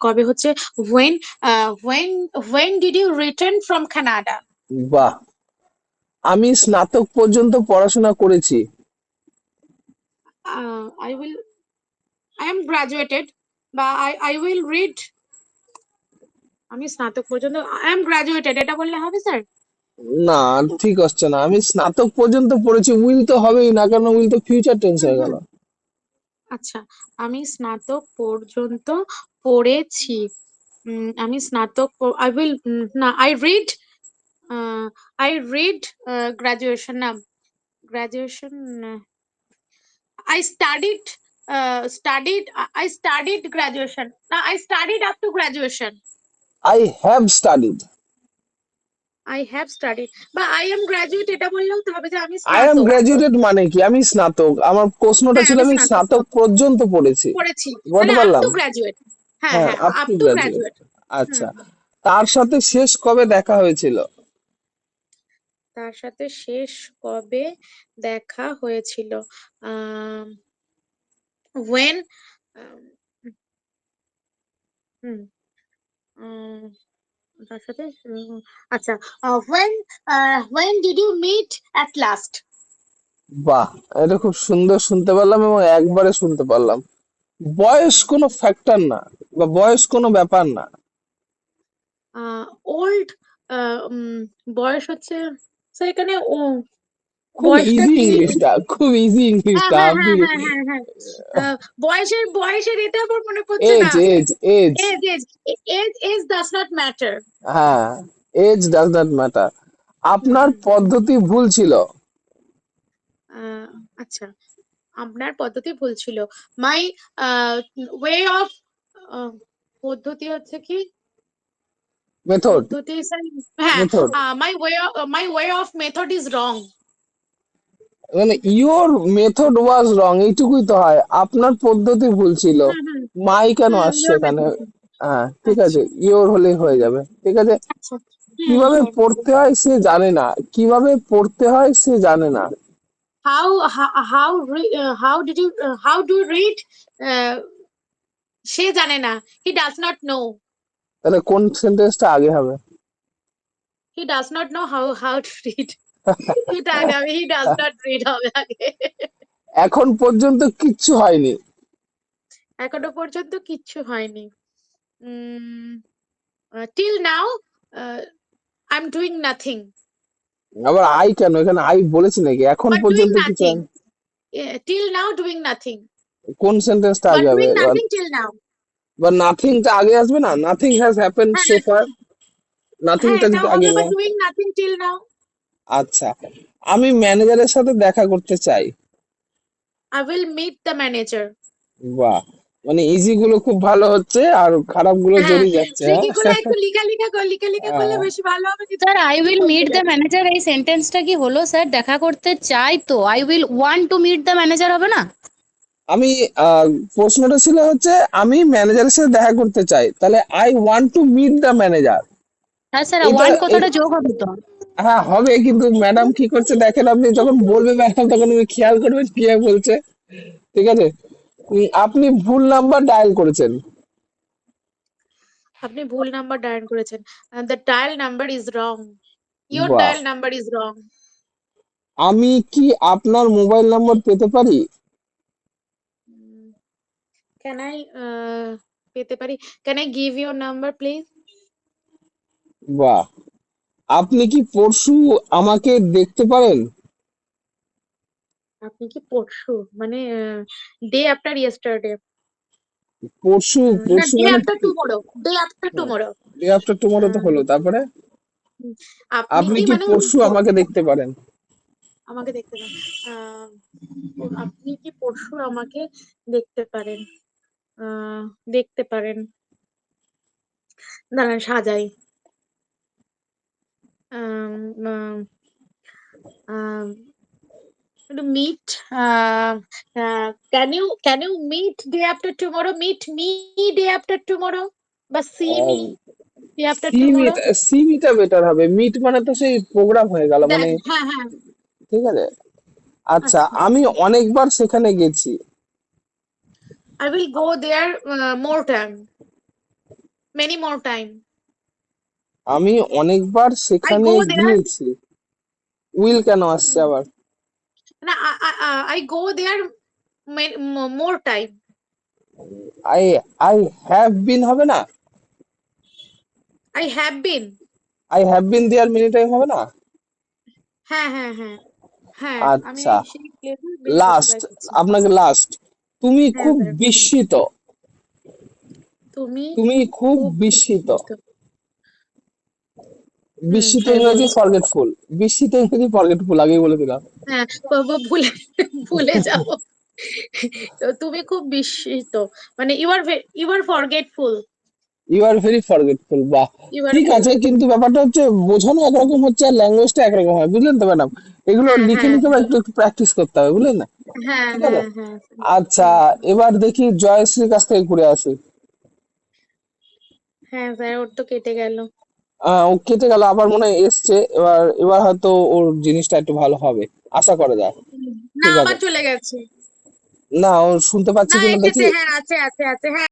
কবে হচ্ছে when when did you return from Canada? বাহ, আমি স্নাতক পর্যন্ত পড়াশোনা করেছি। I will I am graduated বা I will read আমি স্নাতক পর্যন্ত I am graduated এটা বললে হবে স্যার? না, ঠিক হচ্ছে না। আমি স্নাতক পর্যন্ত পড়েছি, উইল তো হবেই না, কারণ উইল তো ফিউচার টেন্স হুম হয়ে গেল। হুম আচ্ছা, আমি স্নাতক পর্যন্ত পড়েছি। আমি স্নাতক আই উইল না আই রিড গ্রাজুয়েশন না graduation I studied I studied graduation. Now I studied up to graduation. I have studied. I have studied. বা I am graduate এটা বললেও তো হবে যে আমি আই এম স্নাতক। গ্রাজুয়েটেড মানে কি? আমি স্নাতক। আমার প্রশ্নটা হ্যাঁ ছিল আমি আমি স্নাতক স্নাতক পর্যন্ত পড়েছি। পড়েছি, বলতে তাহলে আপ পারলাম? To graduate. হ্যাঁ হ্যাঁ, হ্যাঁ, up up to to graduate. Graduate. হুম আচ্ছা, হুম। তার সাথে শেষ কবে দেখা হয়েছিল? তার সাথে শেষ কবে দেখা হয়েছিল? আহ when আম, হুম উম, তার সাথে আচ্ছা when did you meet at last? বাহ, এটা খুব সুন্দর শুনতে পারলাম এবং একবারে শুনতে পারলাম। বয়স কোনো ফ্যাক্টর না, বা বয়স কোনো ব্যাপার না। ওল্ড বয়স হচ্ছে স্যার এখানে খুব বয়সটা ইজি কি? ইংলিশটা, খুব ইজি হ্যাঁ ইংলিশটা হ্যাঁ আপনি। হ্যাঁ হ্যাঁ হ্যাঁ হ্যাঁ বয়সের বয়সের এটা আমার মনে পড়ছে না। Age age age. Age age age does not matter. হ্যাঁ, এজ ডাজ নট ম্যাটার। হুম আপনার হুম পদ্ধতি ভুল ছিল। আহ, আচ্ছা, আপনার পদ্ধতি ভুল ছিল। মাই ওয়ে অফ পদ্ধতি হচ্ছে কি? মেথড। পদ্ধতি স্যার, হ্যাঁ, method my way of method is wrong. মানে ইওর মেথড ওয়াজ রং, এইটুকুই তো হয়। আপনার পদ্ধতি ভুল ছিল। হুম হুম মাই কেন আসছে ইউর এখানে? মেথড। হ্যাঁ, ঠিক আছে, আচ্ছা ইওর হলেই হয়ে যাবে। ঠিক আছে। আচ্ছা। কিভাবে স্যার, পড়তে হয় সে জানে না, কিভাবে পড়তে হয় সে জানে না। how did you how do you read? আহ, সে জানে না, he does not know. তাহলে কোন সেন্টেন্সটা আগে হবে? He does not know how to read. এটা আগে হবে, he does not read হবে আগে। এখন পর্যন্ত কিচ্ছু হয়নি। এখনো পর্যন্ত কিচ্ছু হয়নি। উম till now uh, I'm doing nothing আবার আই কেন? এখানে আই বলেছি নাকি? এখন but doing পর্যন্ত কিছু nothing. হয়নি। Yeah, till now doing nothing কোন সেন্টেন্সটা but আগে হবে? doing nothing till now. বা নাথিংটা আগে আসবে না? নাথিং হ্যাজ হ্যাপেন্ড হ্যাঁ সো ফার। হ্যাঁ, নাথিংটা এটাও যদি আগে হবে but বলা। doing nothing till now. আচ্ছা, আমি ম্যানেজারের সাথে দেখা করতে চাই। I will meet the manager. বাহ, মানে ইজি গুলো খুব ভালো হচ্ছে আর খারাপ গুলো হ্যাঁ, জড়িয়ে যাচ্ছে। ট্রিকি হ্যাঁ। গুলো একটু লিখা লিখা করলে আহ, বেশি ভালো হবে, কিন্তু sir I tricky will meet বলতে দ্য গেলে। ম্যানেজার এই সেন্টেন্সটা কি হলো স্যার? দেখা করতে চাই তো I will want to meet the manager হবে না? আমি প্রশ্নটা ছিল হচ্ছে আমি ম্যানেজারের সাথে দেখা করতে চাই, তাহলে I want to meet the manager. হ্যাঁ স্যার, এটা ওয়ান্ট কথাটা যোগ হবে তো। হ্যাঁ হবে, কিন্তু ম্যাডাম কি করছে দেখেন, আপনি যখন বলবে ম্যাডাম তখন আপনি খেয়াল করবেন কি বলছে। ঠিক আছে। আপনি ভুল নাম্বার ডায়াল করেছেন। আপনি ভুল নাম্বার ডায়াল করেছেন। The dial number is wrong. Your বাহ, ডায়াল নাম্বার ইজ রং। আমি কি আপনার মোবাইল নাম্বার পেতে পারি? ক্যান আই পেতে পারি? Can I give your number please? বাহ, আপনি কি পরশু আমাকে দেখতে পারেন? আপনি কি পরশু মানে ডে আফটার ইয়েস্টারডে? পরশু না, পরশু ডে মানে after tomorrow. Day after tomorrow. Day after tomorrow তো হলো, তারপরে আপনি আপনি কি কি মানে পরশু আমাকে দেখতে পারেন? আমাকে দেখতে পারেন? আপনি কি পরশু আমাকে দেখতে পারেন? আহ দেখতে পারেন। দাঁড়ান সাজাই। Meet can you meet day after tomorrow? Meet me day after tomorrow বা see me day after tomorrow. সিমিটা বেটার হবে। মিট মানে তো সেই প্রোগ্রাম হয়ে গেল মানে। হ্যাঁ হ্যাঁ। ঠিক আছে। আচ্ছা, আচ্ছা, আমি অনেকবার সেখানে গেছি। I will go there more time. Many more time. আমি অনেকবার আই সেখানে গো দেয়ার। গিয়েছি। উইল কেন আসছে আবার? না, I go there more time. I I have been হবে না? I have been. I have been there many time হবে না? হ্যাঁ, হ্যাঁ, হ্যাঁ, হ্যাঁ, আমি আচ্ছা, সেই প্লেসে বেশ লাস্ট, অকুপাই করছি। আপনাকে লাস্ট, তুমি হ্যাঁ খুব স্যার। বিস্মিত। তুমি তুমি খুব খুব বিস্মিত। বিস্মিত। বিস্মিত স্যার ইংরেজি বলছি। ফরগেটফুল। বিস্মিত ইংরেজি ফরগেটফুল, আগেই বলে দিলাম। হ্যাঁ, ভুলে ভুলে যাবো। তো তুমি খুব বিস্মিত, মানে you are forgetful. You are very forgetful, বাহ। ইউ আর ঠিক ভেরি। আছে, কিন্তু ব্যাপারটা হচ্ছে বোঝানো একরকম হচ্ছে আর ল্যাঙ্গুয়েজটা একরকম হয়, বুঝলেন তো ম্যাডাম? এগুলো হ্যাঁ, লিখে হ্যাঁ, লিখে বা হ্যাঁ, একটু একটু প্র্যাকটিস করতে হবে, বুঝলেন না? হ্যাঁ, ঠিক আছে। হ্যাঁ, হ্যাঁ, আচ্ছা, হ্যাঁ, এবার দেখি জয়শ্রীর কাছ থেকে ঘুরে আসি। হ্যাঁ স্যার, ওর তো কেটে গেল। ও কেটে গেল, আবার মনে হয় এসছে। এবার এবার হয়তো ওর জিনিসটা একটু ভালো হবে, আশা করা যায়। না, ঠিক আছে। আবার চলে গেছে। না, ও শুনতে পাচ্ছে না, কিনা দেখি। এসেছে, হ্যাঁ, আছে, আছে, আছে, হ্যাঁ।